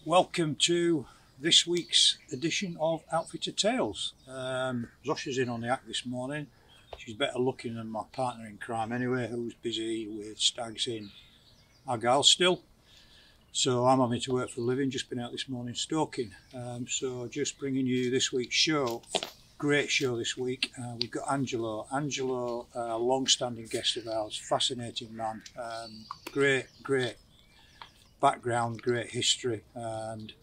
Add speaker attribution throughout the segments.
Speaker 1: Welcome to this week's edition of Outfitter Tales. Zosha's in on the act this morning. She's better looking than my partner in crime anyway, who's busy with stags in Argyll still. So I'm having to work for a living, just been out this morning stalking. So just bringing you this week's show. Great show this week. We've got Angelo. Angelo, a long-standing guest of ours, fascinating man. Great background, great history, and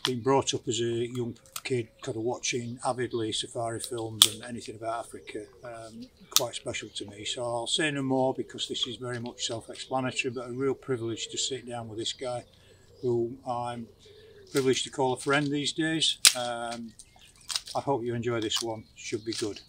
Speaker 1: been brought up as a young kid kind of watching avidly safari films and anything about Africa. Quite special to me, so I'll say no more because this is very much self-explanatory, but a real privilege to sit down with this guy who I'm privileged to call a friend these days. I hope you enjoy this one, should be good.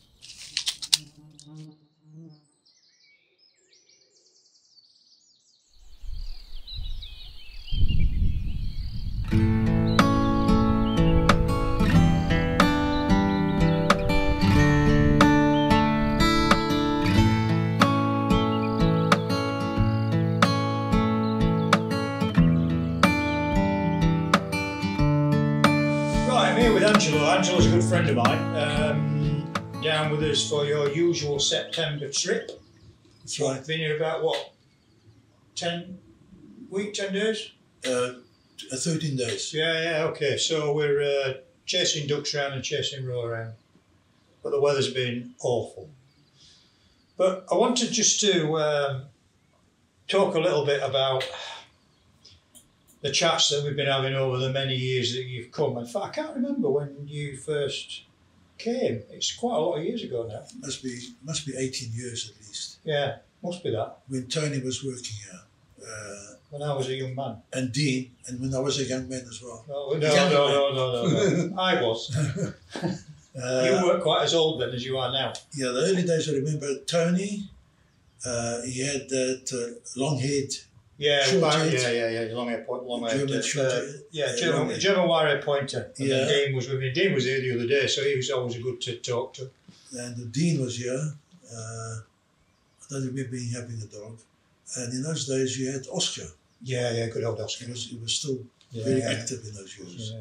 Speaker 1: Angelo's a good friend of mine, down with us for your usual September trip.
Speaker 2: That's right.
Speaker 1: Been here about what, 10 days?
Speaker 2: 13 days.
Speaker 1: Yeah, okay. So we're chasing ducks around and chasing roe around, but the weather's been awful. But I wanted just to talk a little bit about the chats that we've been having over the many years that you've come. In fact, I can't remember when you first came. It's quite a lot of years ago now.
Speaker 2: Must be 18 years at least.
Speaker 1: Yeah, must be that.
Speaker 2: When Tony was working here.
Speaker 1: When I was a young man.
Speaker 2: And Dean, and when I was a young man as well.
Speaker 1: No. I was. You weren't quite as old then as you are now.
Speaker 2: Yeah, the early days I remember Tony, he had that long-haired.
Speaker 1: Yeah, long-haired German wire-haired pointer. And then Dean was with me. Dean was here the other day, so he was always good to talk to.
Speaker 2: And the Dean was here. I don't remember him having a dog. And in those days, you had Oscar.
Speaker 1: Yeah, good old Oscar.
Speaker 2: He was still very active in those years.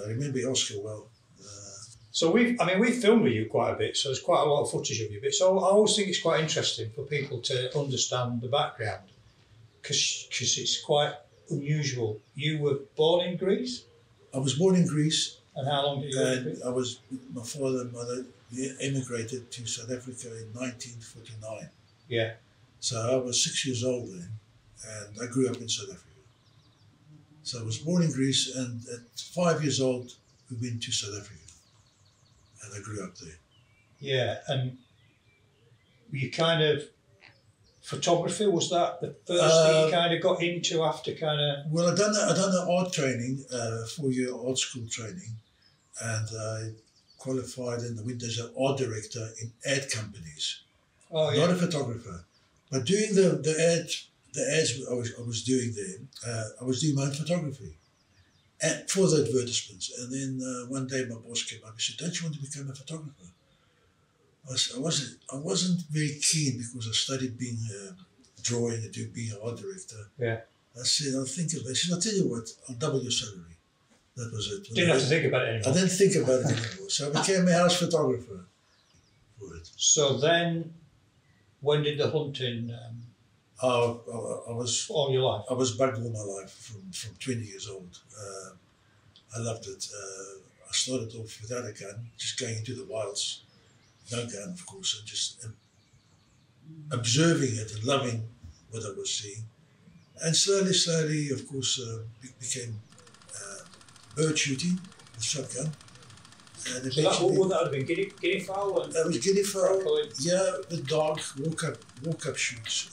Speaker 2: I remember Oscar well.
Speaker 1: So we filmed with you quite a bit, so there's quite a lot of footage of you. But so I always think it's quite interesting for people to understand the background. Because it's quite unusual. You were born in Greece?
Speaker 2: I was born in Greece.
Speaker 1: And how long did you live in Greece?
Speaker 2: My father and mother emigrated to South Africa in 1949.
Speaker 1: Yeah.
Speaker 2: So I was 6 years old then, and I grew up in South Africa. So I was born in Greece, and at 5 years old, we went to South Africa. And I grew up there. Yeah,
Speaker 1: and you kind of... Photography, was that the first thing you kind of got into after kind of...
Speaker 2: Well, I done the art training, 4-year art school training, and I qualified in the went as an art director in ad companies.
Speaker 1: Oh, yeah.
Speaker 2: Not a photographer. But doing the ads I was doing then, I was doing my own photography and for the advertisements. And then one day my boss came up and said, "Don't you want to become a photographer?" I wasn't very keen because I studied being drawing and being an art director.
Speaker 1: Yeah.
Speaker 2: I said, "I'll think about it." She said, "I'll tell you what, I'll double your salary." That was it.
Speaker 1: Didn't have to think about it anymore.
Speaker 2: I didn't think about it anymore. So I became a house photographer for it.
Speaker 1: So then, when did the hunting...
Speaker 2: I was
Speaker 1: all your life?
Speaker 2: I was bugged all my life from 20 years old. I loved it. I started off without a gun, just going into the wilds. No gun, of course, and just observing it and loving what I was seeing. And slowly, of course, became bird shooting with shotgun. And
Speaker 1: so what would that have been? Guinea fowl?
Speaker 2: That was guinea fowl. Yeah, with dog walk up shoots.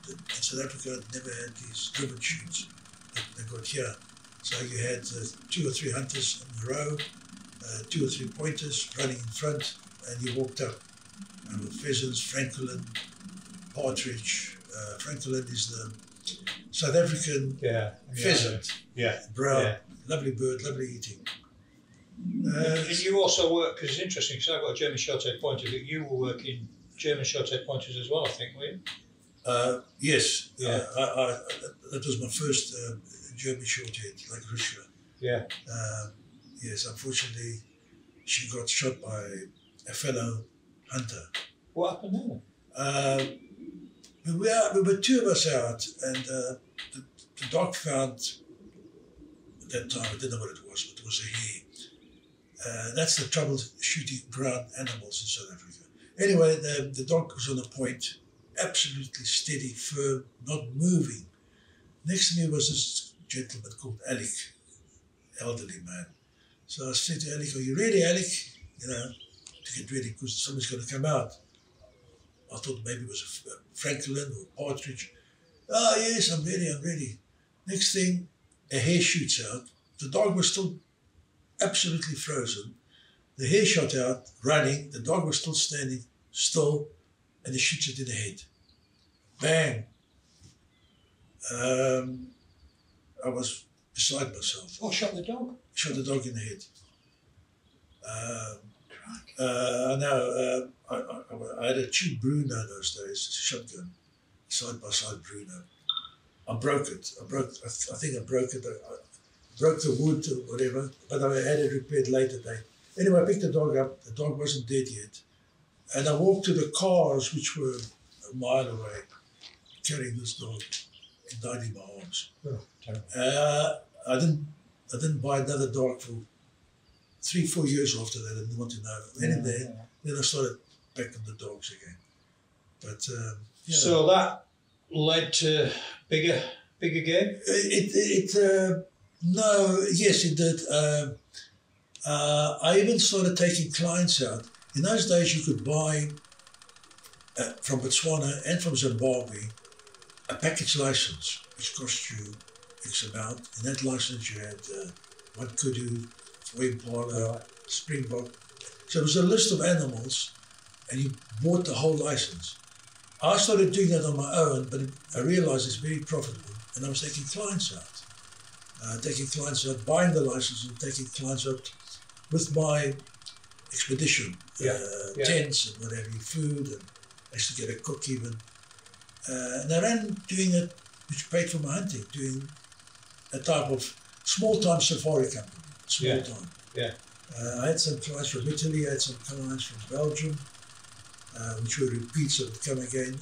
Speaker 2: In South Africa, I never had these driven shoots that they got here. So you had 2 or 3 hunters in a row, 2 or 3 pointers running in front, and you walked up. And with pheasants, francolin, partridge. Francolin is South African pheasant.
Speaker 1: Yeah.
Speaker 2: Brown.
Speaker 1: Yeah.
Speaker 2: Lovely bird, lovely eating.
Speaker 1: And you also work, because it's interesting, because I've got a German short-haired pointer, but you were working German short-haired pointers as well, I think, were you?
Speaker 2: Yes.
Speaker 1: Yeah.
Speaker 2: That was my first German short-haired, like Ayrshire.
Speaker 1: Yeah.
Speaker 2: Yes, unfortunately, she got shot by a fellow hunter.
Speaker 1: What happened there?
Speaker 2: We were two of us out, and the dog found, at that time, I didn't know what it was, but it was a hare. That's the trouble shooting ground animals in South Africa. Anyway, the dog was on a point, absolutely steady, firm, not moving. Next to me was this gentleman called Alec, elderly man. So I said to Alec, "Are you ready, Alec?" You know, to get ready, because somebody's going to come out. I thought maybe it was a francolin or a partridge. "Oh, yes, I'm ready. Next thing, a hare shoots out. The dog was still absolutely frozen. The hare shot out, running. The dog was still standing still, and he shoots it in the head. Bang. I was beside myself.
Speaker 1: What shot the dog?
Speaker 2: Shot the dog in the head. I know. I had a cheap Bruno those days, shotgun, side-by-side Bruno. I broke it. I think I broke it. I broke the wood or whatever, but I had it repaired later day. Anyway, I picked the dog up. The dog wasn't dead yet. And I walked to the cars, which were a mile away, carrying this dog and died in my arms.
Speaker 1: Oh,
Speaker 2: I didn't buy another dog for 3-4 years after that. I didn't want to know. Then I started back on the dogs again. But
Speaker 1: so that led to bigger game?
Speaker 2: Yes, it did. I even started taking clients out. In those days, you could buy from Botswana and from Zimbabwe a package license, which cost you X amount. In that license, you had one kudu, 4 impala, springbok. So it was a list of animals, and you bought the whole license. I started doing that on my own, but I realized it's very profitable, and I was taking clients out. Buying the license and taking clients out with my expedition, tents and whatever, food, and I used to get a cook even. And I ran doing it, which paid for my hunting, doing a type of small-time safari company, small-time.
Speaker 1: Yeah.
Speaker 2: I had some clients from Italy, I had some clients from Belgium, which were repeats that would come again,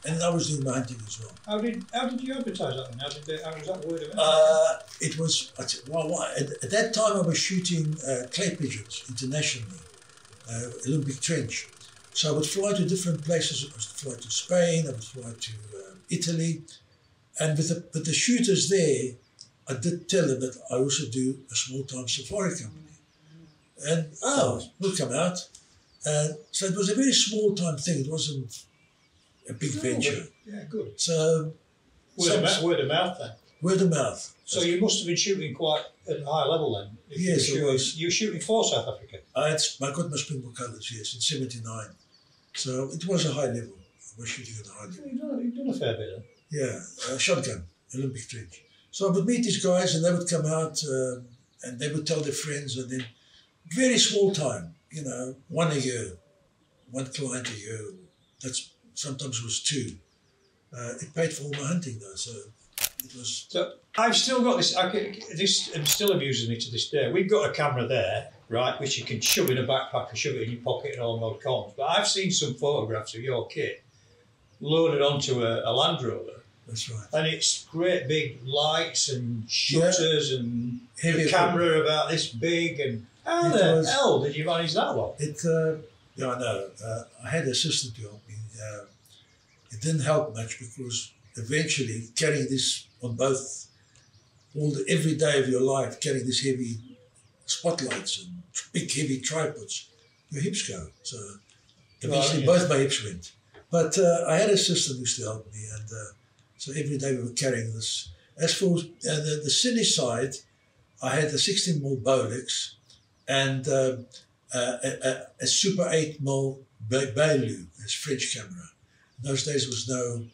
Speaker 2: and I was doing my hunting as well.
Speaker 1: How did you advertise that then? How was that word of mouth?
Speaker 2: It was, at that time I was shooting clay pigeons internationally, Olympic trench. So I would fly to different places. I would fly to Spain, I would fly to Italy, and with the shooters there, I did tell them that I also do a small-time safari company. And, we'll come out. So it was a very small-time thing. It wasn't a big venture.
Speaker 1: Yeah, good.
Speaker 2: So
Speaker 1: word of mouth then?
Speaker 2: Word of mouth.
Speaker 1: So you must have been shooting quite at a high level then?
Speaker 2: Yes, it was.
Speaker 1: You were shooting for South Africa?
Speaker 2: I got my Springbok colours, yes, in '79. So it was a high level. I was shooting at a high level.
Speaker 1: You've done a fair bit then?
Speaker 2: Yeah, shotgun, Olympic trench. So I would meet these guys and they would come out and they would tell their friends, and then very small time, one a year, one client a year. That's sometimes was 2. It paid for all my hunting though, so it was. So
Speaker 1: I've still got this. This still amuses me to this day. We've got a camera there, right, which you can shove in a backpack and shove it in your pocket and all odd corners. But I've seen some photographs of your kit loaded onto a Land Rover.
Speaker 2: That's right.
Speaker 1: And it's great big lights and shutters and
Speaker 2: heavy
Speaker 1: a camera about this big. And how the hell did you manage that one?
Speaker 2: I know. I had an assistant to help me. It didn't help much because eventually carrying this on both, every day of your life, carrying this heavy spotlights and big heavy tripods, your hips go. So eventually both my hips went. But I had an assistant who used to help me, and so every day we were carrying this. As for the cine side, I had a 16mm Bolex and a Super 8mm Bailu, this French camera. In those days there was no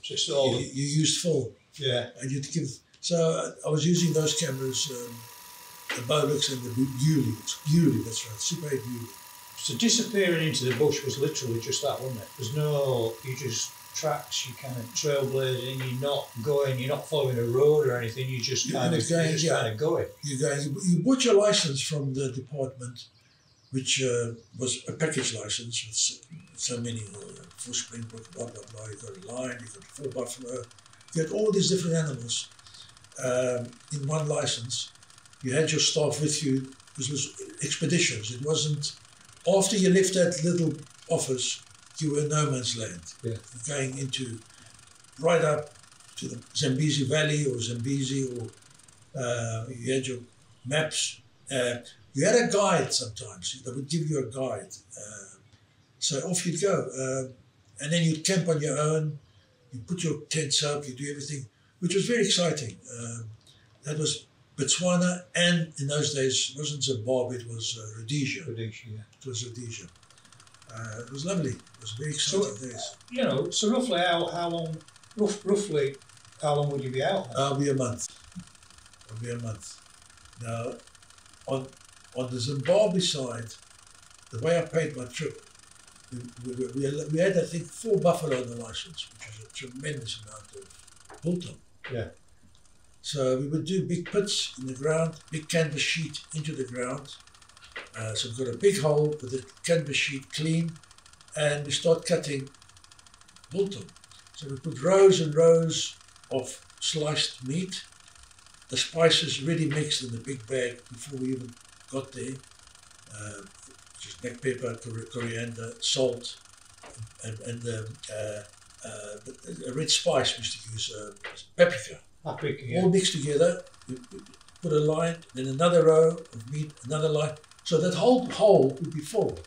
Speaker 1: So it's all
Speaker 2: you used full.
Speaker 1: Yeah.
Speaker 2: And you'd give. So I was using those cameras, the Bolux and the Bewley, that's right, Super 8 Bewley.
Speaker 1: So disappearing into the bush was literally just that, wasn't it? There's no, you just tracks, you kind of trailblazing, you're not following a road or anything, you just kind of going.
Speaker 2: You bought your license from the department, which was a package license with so many, for Springbok, blah, blah, blah. You got a lion, you got 4 buffalo, you had all these different animals in one license. You had your staff with you. This was expeditions. It wasn't, after you left that little office, you were in no man's land.
Speaker 1: Yeah.
Speaker 2: Going into, right up to the Zambezi Valley or Zambezi, or you had your maps. You had a guide sometimes. They would give you a guide. So off you'd go. And then you'd camp on your own. You put your tents up, you do everything, which was very exciting. That was Botswana, and in those days, it wasn't Zimbabwe, it was Rhodesia.
Speaker 1: Yeah.
Speaker 2: It was Rhodesia. It was lovely. It was very exciting days.
Speaker 1: So roughly how long would you be out?
Speaker 2: I'll be a month. Now, on the Zimbabwe side, the way I paid my trip, we had, I think, 4 buffalo on the license, which was a tremendous amount of biltong.
Speaker 1: Yeah.
Speaker 2: So we would do big pits in the ground, big canvas sheet into the ground. So we've got a big hole with the canvas sheet clean, and we start cutting biltong. So we put rows and rows of sliced meat, the spices ready mixed in the big bag before we even got there. Just black pepper, coriander, salt, and a red spice we used to use, paprika.
Speaker 1: Yeah.
Speaker 2: All mixed together. We put a line, then another row of meat, another line. So that whole hole would be full.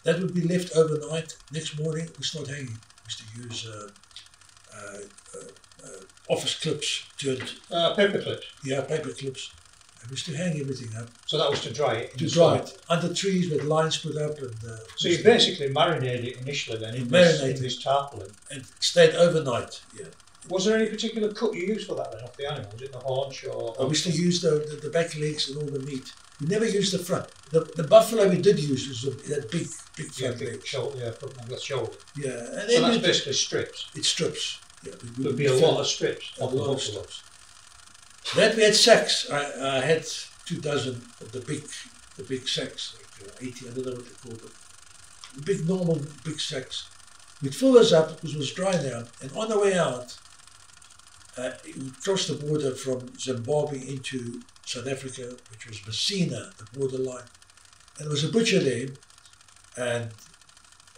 Speaker 2: That would be left overnight. Next morning we start hanging. We used to use office clips turned.
Speaker 1: Paper clips?
Speaker 2: Yeah, paper clips. And we used to hang everything up.
Speaker 1: So that was to dry it?
Speaker 2: To dry it. Under trees with lines put up. And
Speaker 1: so you basically marinated it initially then in this tarpaulin?
Speaker 2: And stayed overnight, yeah.
Speaker 1: Was there any particular cut you used for that then, off the animal? Was it the haunch or?
Speaker 2: We used to use the back legs and all the meat. We never used the front. The buffalo we did use was that big front leg.
Speaker 1: That's shoulder.
Speaker 2: Yeah. And
Speaker 1: so that's basically strips?
Speaker 2: It's strips. Yeah.
Speaker 1: There'd be a lot of strips.
Speaker 2: A lot of strips. That we had sacks. I had 2 dozen of the big sacks, like 80, I don't know what they call them. The big normal big sacks. We'd fill those up because it was dry now. And on the way out, we crossed the border from Zimbabwe into South Africa, which was Messina, the borderline. And there was a butcher there, and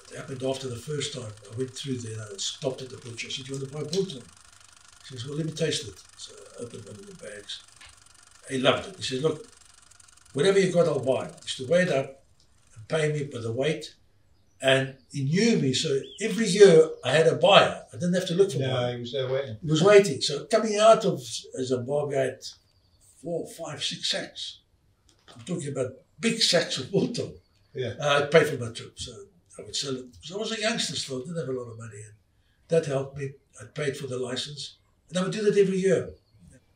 Speaker 2: it happened after the first time. I went through there and I stopped at the butcher. I said, "Do you want to buy biltong?" He says, "Well, let me taste it." So I opened one of the bags. He loved it. He said, "Look, whatever you got, I'll buy." He used to weigh it up and pay me by the weight. And he knew me, so every year I had a buyer. I didn't have to look for one.
Speaker 1: No, he was there waiting.
Speaker 2: He was waiting. So coming out of Zimbabwe, I had 4, 5, 6 sacks. I'm talking about big sacks of biltong.
Speaker 1: Yeah.
Speaker 2: I'd pay for my trip, so I would sell it. Because I was a youngster still, didn't have a lot of money. And that helped me. I paid for the license. And I would do that every year.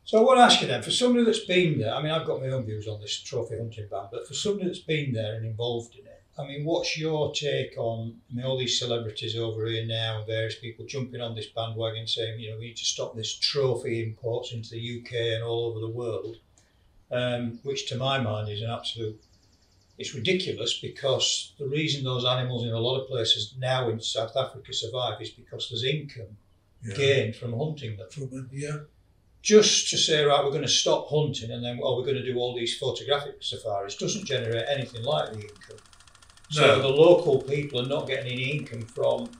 Speaker 1: So I want to ask you then, for somebody that's been there, I mean, I've got my own views on this trophy hunting ban, but for somebody that's been there and involved in it, I mean, what's your take on, I mean, all these celebrities over here now and various people jumping on this bandwagon saying, we need to stop this trophy imports into the UK and all over the world, which to my mind is an absolute, it's ridiculous, because the reason those animals in a lot of places now in South Africa survive is because there's income gained from hunting them. Just to say, right, we're going to stop hunting and then we're going to do all these photographic safaris doesn't generate anything like the income. So the local people are not getting any income from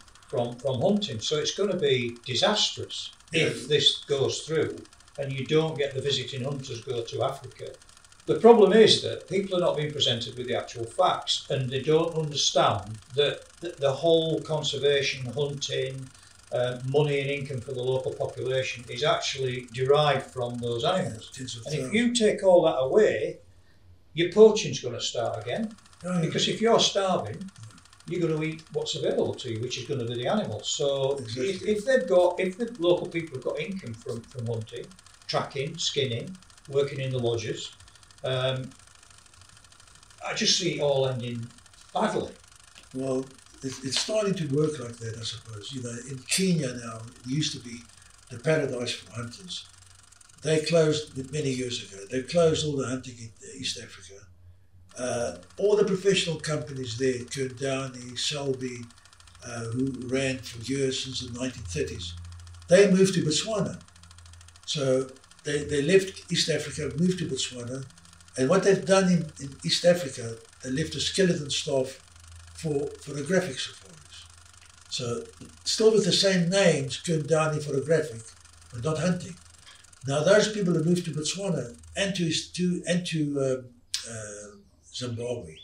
Speaker 1: hunting. So it's going to be disastrous if this goes through and you don't get the visiting hunters go to Africa. The problem is that people are not being presented with the actual facts, and they don't understand that the whole conservation, hunting, money and income for the local population is actually derived from those animals. And if you take all that away, your poaching's going to start again. Because if you're starving, you're going to eat what's available to you, which is going to be the animals. So
Speaker 2: Exactly.
Speaker 1: if the local people have got income from hunting, tracking, skinning, working in the lodges, I just see it all ending badly.
Speaker 2: Well, it's starting to work like that, I suppose. You know, in Kenya now, it used to be the paradise for hunters. They closed many years ago. They closed all the hunting in East Africa. All the professional companies there, Downey, Selby, who ran for years since the 1930s, they moved to Botswana. So they left East Africa, moved to Botswana, and what they've done in East Africa, they left a skeleton staff for photographic safaris. So still with the same names, Downey Photographic, but not hunting. Now those people have moved to Botswana and to Zimbabwe.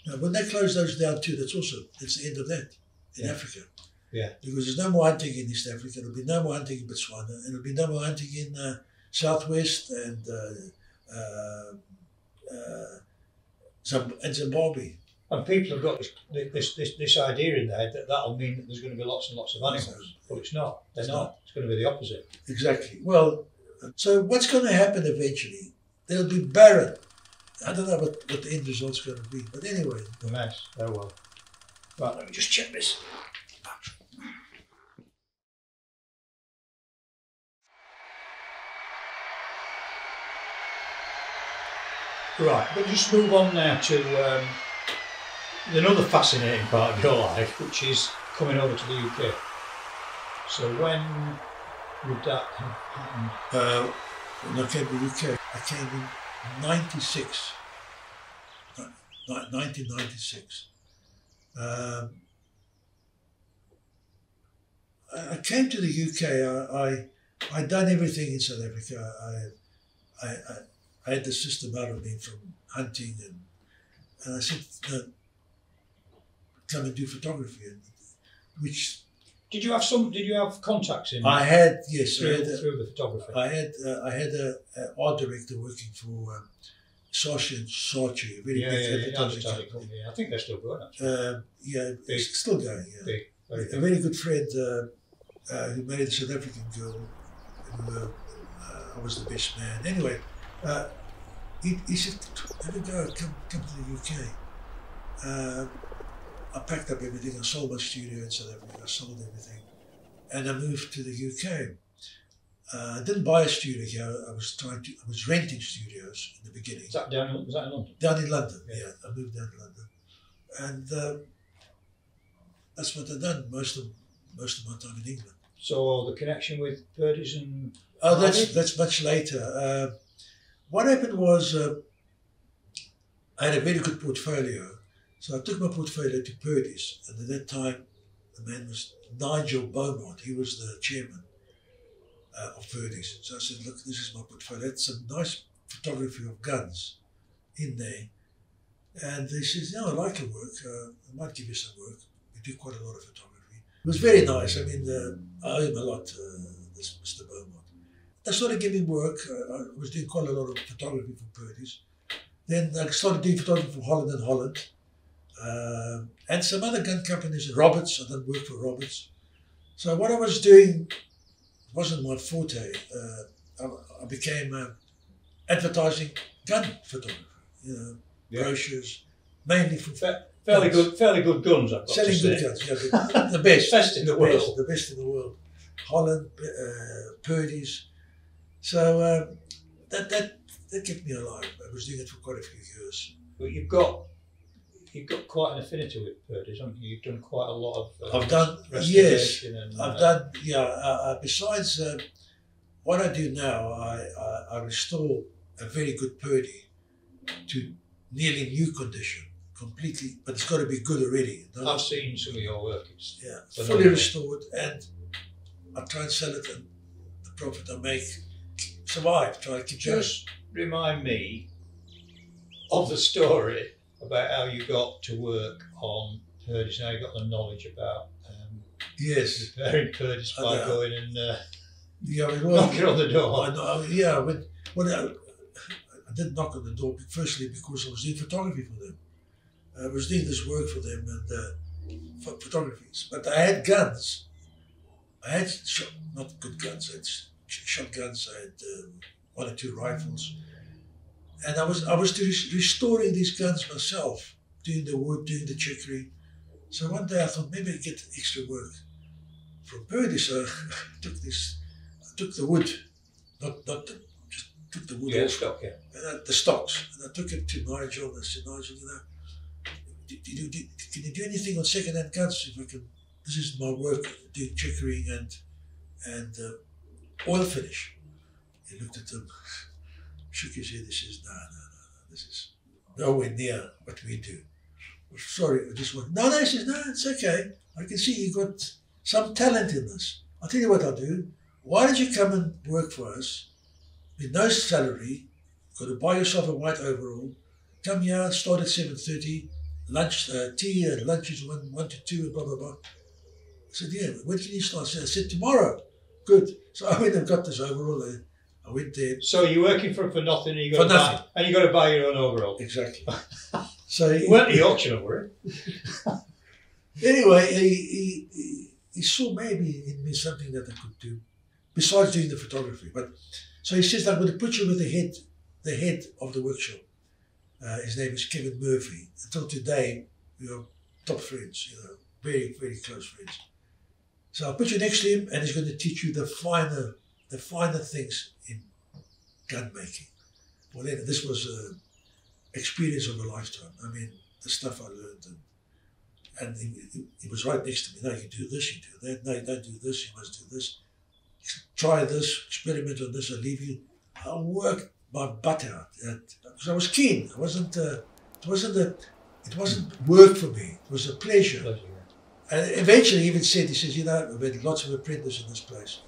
Speaker 2: Now when they close those down too, that's the end of that in Africa.
Speaker 1: Yeah. Because
Speaker 2: there's no more hunting in East Africa, there'll be no more hunting in Botswana, and there'll be no more hunting in Southwest and Zimbabwe.
Speaker 1: And people have got this idea in their head that'll mean that there's going to be lots and lots of animals. But it's not. They're not. It's going to be the opposite.
Speaker 2: Exactly. Well, so what's going to happen eventually? There'll be barren. I don't know what the end result's going to be. But anyway.
Speaker 1: A mess. Oh well. Right, let me just check this. Right, but just move on now to another fascinating part of your life, which is coming over to the UK. So when would that have happened?
Speaker 2: When I came to the UK, I came in 1996. I came to the UK. I'd done everything in South Africa. I had the system out of me from hunting, and I said, no, come and do photography, which.
Speaker 1: Did you have contacts in?
Speaker 2: I had, yes.
Speaker 1: Through the photography.
Speaker 2: I had an art director working for Sashi & Saatchi, a very big advertising company.
Speaker 1: I think they're still going, actually.
Speaker 2: It's still going, yeah.
Speaker 1: Big,
Speaker 2: a very good friend who married a South African girl, who I was the best man. Anyway, he said, have a go, come to the UK. I packed up everything, I sold my studio in South Africa, I sold everything, and I moved to the UK. I didn't buy a studio here, I was renting studios in the beginning.
Speaker 1: Was that in London?
Speaker 2: Down in London, yeah. I moved down to London. And that's what I've done most of my time in England.
Speaker 1: So the connection with Purdy's and...
Speaker 2: Oh, that's much later. What happened was I had a very good portfolio. So I took my portfolio to Purdy's, and at that time, the man was Nigel Beaumont. He was the chairman of Purdy's. So I said, look, this is my portfolio. It's some nice photography of guns in there. And he says, I like your work. I might give you some work. We do quite a lot of photography. It was very nice. I mean, I owe him a lot, this Mr. Beaumont. They started giving work. I was doing quite a lot of photography for Purdy's. Then I started doing photography for Holland and Holland. And some other gun companies, Roberts, I done work for Roberts. So what I was doing wasn't my forte. I became advertising gun photographer, brochures, mainly for
Speaker 1: fairly good guns. I've got
Speaker 2: selling
Speaker 1: to
Speaker 2: good
Speaker 1: say.
Speaker 2: guns, the best,
Speaker 1: Best in the world.
Speaker 2: The best in the world. Holland, Purdy's. So that kept me alive. I was doing it for quite a few years.
Speaker 1: But you've got quite an affinity with Purdy's, haven't you? You've done quite a lot of
Speaker 2: I've done, yes. I've done, besides what I do now, I restore a very good Purdy to nearly new condition, completely, but it's got to be good already.
Speaker 1: I've seen some of your work. It's
Speaker 2: fully restored, and I try and sell it, and the profit I make survive. Try to keep
Speaker 1: just remind me of the story about how you got to work on Purdy's, how you got the knowledge about repairing Purdy's by going and knocking on the door.
Speaker 2: I didn't knock on the door, firstly because I was doing photography for them. I was doing this work for them, and photographies. But I had guns. I had not good guns. I had shotguns. I had 1 or 2 rifles, and I was restoring these guns myself, doing the wood, doing the chicory. So one day I thought maybe I'd get extra work from Purdy. So I took the wood, just took the wood off,
Speaker 1: stock, yeah.
Speaker 2: And the stocks, and I took it to Nigel, and I said, Nigel, can you do anything on second-hand guns? If I can, this is my work, doing chicory and oil finish. He looked at them, shook his head. He says, no, this is nowhere near what we do. Sorry, I just want. No, he says, no, it's okay. I can see you got some talent in this. I'll tell you what I'll do. Why don't you come and work for us with no salary? Got to buy yourself a white overall. Come here, start at 7:30. Lunch, tea and lunch is 1 to 2 and blah, blah, blah. I said, yeah, when can you start? I said, tomorrow. Good. So I went and got this overall. I went there.
Speaker 1: So you're working for nothing, and you got to buy your own overall.
Speaker 2: Exactly. So
Speaker 1: you weren't the auction over it.
Speaker 2: Anyway, he saw maybe in me something that I could do, besides doing the photography. But so he says, I'm going to put you with the head of the workshop. His name is Kevin Murphy. Until today, we are top friends, very, very close friends. So I'll put you next to him, and he's going to teach you the finer things in gun making. Well, then this was an experience of a lifetime. I mean, the stuff I learned, and he was right next to me. No, you do this, you do that. No, you don't do this, you must do this. Try this, experiment on this, I'll leave you. I worked my butt out because I was keen. It wasn't work for me. It was a pleasure. And eventually he even said, he says, we've had lots of apprentices in this place.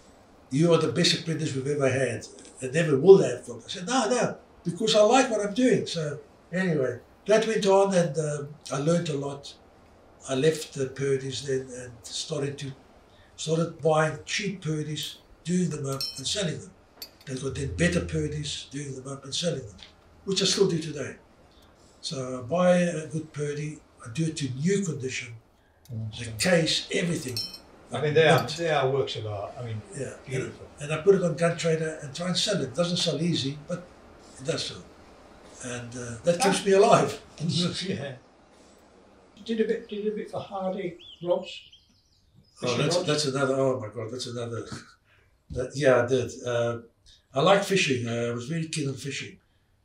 Speaker 2: You are the best apprentice we've ever had and never will have from. I said, no, because I like what I'm doing. So anyway, that went on, and I learned a lot. I left the Purdy's then and started buying cheap Purdy's, doing them up and selling them. I got then better Purdy's, doing them up and selling them, which I still do today. So I buy a good Purdy, I do it to new condition, the case, everything.
Speaker 1: I mean, they are works of art. I mean,
Speaker 2: yeah,
Speaker 1: beautiful.
Speaker 2: And I put it on Gun Trader and try and sell it. It doesn't sell easy, but it does sell. And that keeps me alive.
Speaker 1: Yeah. Did a bit for Hardy rods.
Speaker 2: Oh, that's another. Oh my God, that's another. Yeah, I did. I like fishing. I was very keen on fishing.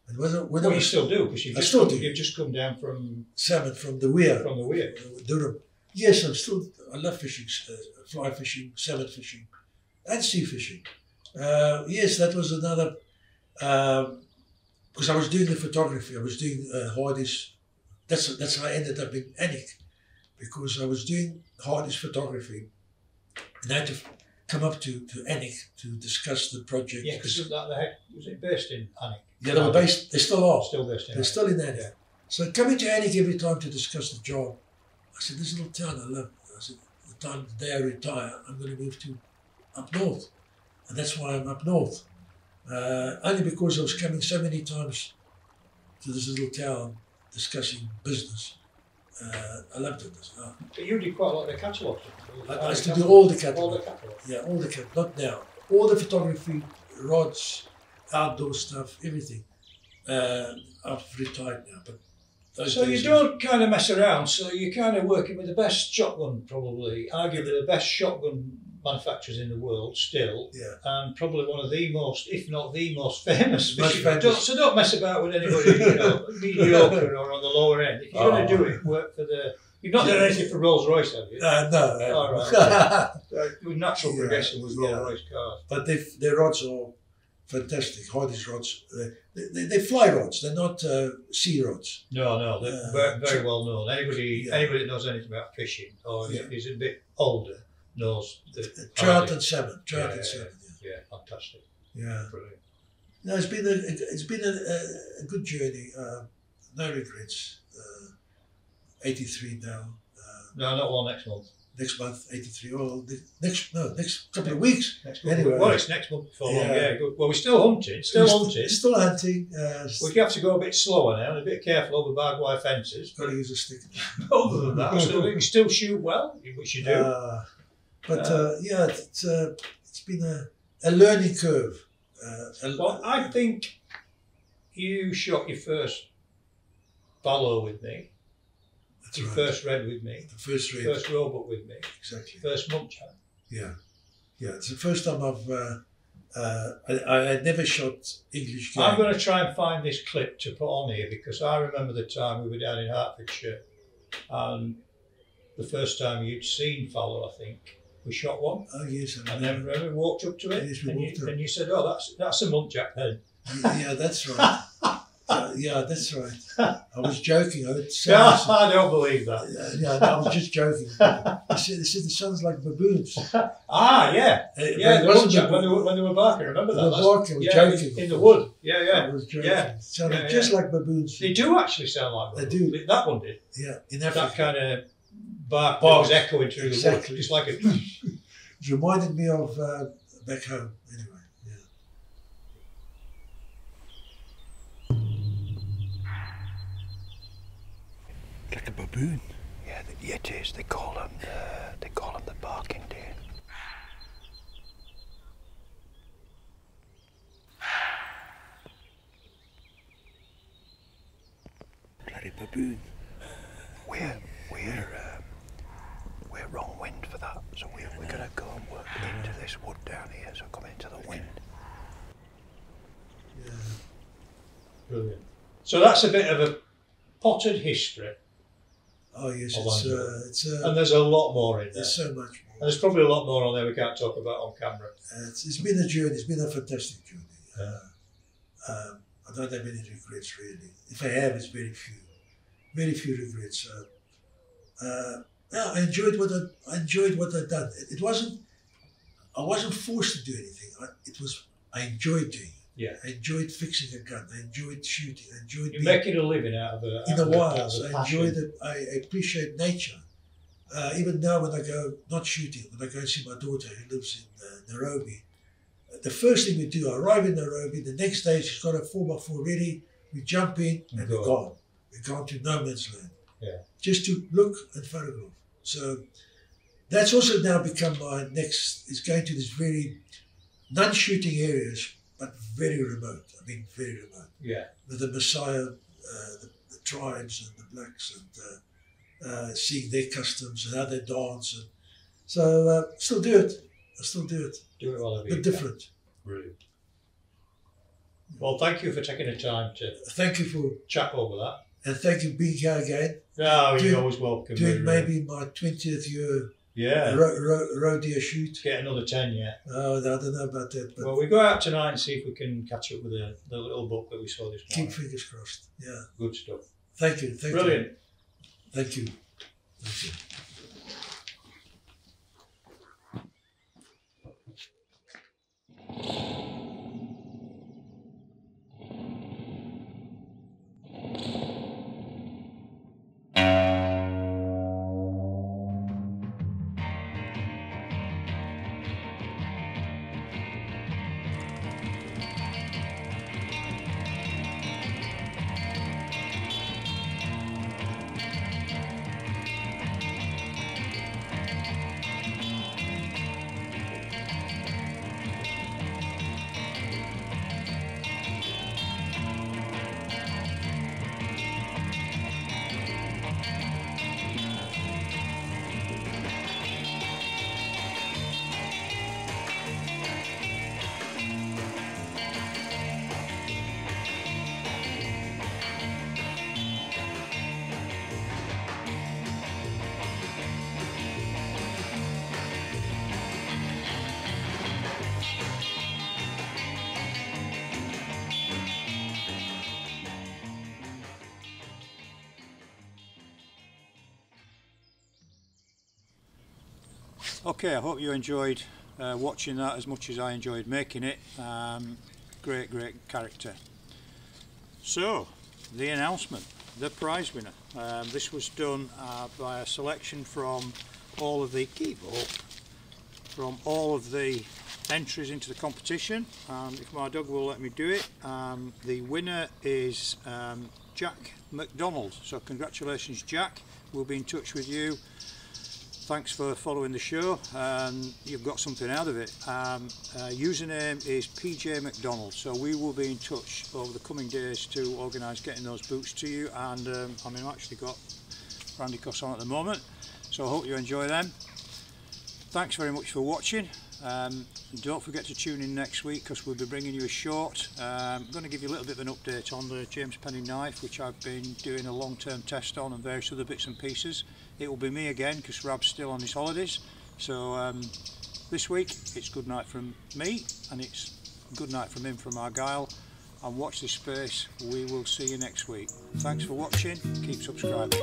Speaker 2: And when
Speaker 1: you still do, because you've just come down from
Speaker 2: salmon from the Weir.
Speaker 1: From the Weir,
Speaker 2: Durham. Yes, I love fishing, fly fishing, salmon fishing, and sea fishing. Yes, that was another. Because I was doing the photography. I was doing Hardy's. That's how I ended up in Anik, because I was doing Hardy's photography, and I had to come up to Anik to discuss the project.
Speaker 1: Yeah, because was it based in Anik?
Speaker 2: Yeah, they were based. They still are.
Speaker 1: Still based in.
Speaker 2: They're still in Anik. Yeah. So coming to Anik every time to discuss the job, I said, "This little town I love." I said, "The day I retire, I'm going to move to up north," and that's why I'm up north. Only because I was coming so many times to this little town discussing business. I loved it as well.
Speaker 1: But you did quite a lot of the catalogues.
Speaker 2: I used to do all the catalogues.
Speaker 1: All the catalogues.
Speaker 2: Yeah, all the catalogues. Not now. All the photography, rods, outdoor stuff, everything. I've retired now, but
Speaker 1: so you don't kind of mess around. So you're kind of working with the best shotgun, probably, arguably the best shotgun manufacturers in the world still,
Speaker 2: yeah,
Speaker 1: and probably one of the most, if not the most famous. So don't mess about with anybody, mediocre or on the lower end. If you're going to do it, work for the. You've not done anything for Rolls Royce, have you?
Speaker 2: No.
Speaker 1: All right. With natural progression was Rolls Royce cars.
Speaker 2: But their rods are fantastic. Hardy's rods. They're fly rods. They're not sea rods.
Speaker 1: No, they're very well known. Anybody that knows anything about fishing or is a bit older knows the
Speaker 2: trout and salmon.
Speaker 1: Yeah, fantastic.
Speaker 2: Yeah,
Speaker 1: brilliant.
Speaker 2: No, it's been a good journey. No regrets. 83 now.
Speaker 1: No, not one next month.
Speaker 2: next month, 83. Oh, next couple of weeks.
Speaker 1: Anyway, well, it's next month before long. Yeah, good. Well, we're still hunting. Still hunting.
Speaker 2: Still hunting.
Speaker 1: We have to go a bit slower now and a bit careful over barbed wire fences.
Speaker 2: Got to use a stick.
Speaker 1: Other than that, you can still shoot well, which you do.
Speaker 2: Yeah, it's been a learning curve.
Speaker 1: Well, I think you shot your first fallow with me.
Speaker 2: That's
Speaker 1: your
Speaker 2: right.
Speaker 1: First red with me.
Speaker 2: The first red.
Speaker 1: First roebuck with me.
Speaker 2: Exactly.
Speaker 1: First munchak.
Speaker 2: Yeah. Yeah, it's the first time I had never shot English game.
Speaker 1: I'm going to try and find this clip to put on here because I remember the time we were down in Hertfordshire and the first time you'd seen fallow, I think. We shot one.
Speaker 2: Oh yes,
Speaker 1: and then remember we walked up to it.
Speaker 2: Yes, we walked up.
Speaker 1: And you said, "Oh, that's a muntjac then."
Speaker 2: Yeah, that's right. Yeah, that's right. I was joking.
Speaker 1: I don't believe that.
Speaker 2: Yeah, I was just joking. They said it sounds like baboons.
Speaker 1: Yeah. Yeah, the muntjac when they were barking. Remember that?
Speaker 2: They were barking. I was joking.
Speaker 1: In the wood. Yeah.
Speaker 2: I was joking.
Speaker 1: Yeah.
Speaker 2: It sounded just like baboons.
Speaker 1: They do actually sound like baboons.
Speaker 2: They do.
Speaker 1: That one did.
Speaker 2: Yeah, in Africa.
Speaker 1: That kind of bark was echoing through the wood, just like a.
Speaker 2: It reminded me of back home. Anyway,
Speaker 3: like a baboon.
Speaker 4: Yeah, it is. They call them the barking deer.
Speaker 3: Bloody baboon.
Speaker 4: We're wrong wind for that, so we're going to go and work into this wood down here, so come into the wind.
Speaker 2: yeah.
Speaker 1: Brilliant. So that's a bit of a potted history.
Speaker 2: Oh yes, it's
Speaker 1: and there's a lot more in there.
Speaker 2: There's so much more.
Speaker 1: And there's probably a lot more on there we can't talk about on camera.
Speaker 2: It's been a journey. It's been a fantastic journey. I don't have any regrets really. If I have, it's very few. Very few regrets. I enjoyed what I'd done. I wasn't forced to do anything. I enjoyed doing it.
Speaker 1: Yeah.
Speaker 2: I enjoyed fixing a gun. I enjoyed shooting. I enjoyed
Speaker 1: You're making a living out of it.
Speaker 2: in the wilds. I enjoyed it. I appreciate nature. Even now when I go, not shooting, when I go and see my daughter who lives in Nairobi, the first thing we do, I arrive in Nairobi, the next day she's got a 4x4 ready, we jump in and we're gone. We're gone to no man's land.
Speaker 1: Yeah.
Speaker 2: Just to look and photograph. So that's also now become my next, is going to these very non-shooting areas, but very remote. I mean, very remote.
Speaker 1: Yeah.
Speaker 2: With the Messiah, the tribes and the blacks, and seeing their customs and how they dance. And so still do it. I still do it.
Speaker 1: Do it all over
Speaker 2: but different.
Speaker 1: Brilliant. Well, thank you for taking the time to
Speaker 2: thank you for
Speaker 1: chat over that.
Speaker 2: And thank you for being here again.
Speaker 1: No, you're always welcome.
Speaker 2: Doing maybe my 20th year roe deer shoot.
Speaker 1: Get another 10 yet.
Speaker 2: Oh, I don't know about that. But
Speaker 1: well, we go out tonight and see if we can catch up with the little buck that we saw this morning.
Speaker 2: Keep fingers crossed. Yeah.
Speaker 1: Good stuff.
Speaker 2: Thank you. Thank
Speaker 1: Brilliant.
Speaker 2: you. Thank you. Thank you.
Speaker 1: Okay, I hope you enjoyed watching that as much as I enjoyed making it. Great character. So, the announcement, the prize winner. This was done by a selection from all of the from all of the entries into the competition, and if my dog will let me do it, the winner is Jack McDonald. So congratulations, Jack. We'll be in touch with you. Thanks for following the show, and you've got something out of it. Username is PJ McDonald, so we will be in touch over the coming days to organise getting those boots to you. And I mean, I've actually got Brandecosse on at the moment, so I hope you enjoy them. Thanks very much for watching. Don't forget to tune in next week, because we'll be bringing you a short. I'm going to give you a little bit of an update on the James Penny knife, which I've been doing a long-term test on, and various other bits and pieces. It will be me again, because Rab's still on his holidays. So this week it's good night from me, and it's good night from him from Argyle. And watch this space. We will see you next week. Thanks for watching. Keep subscribing.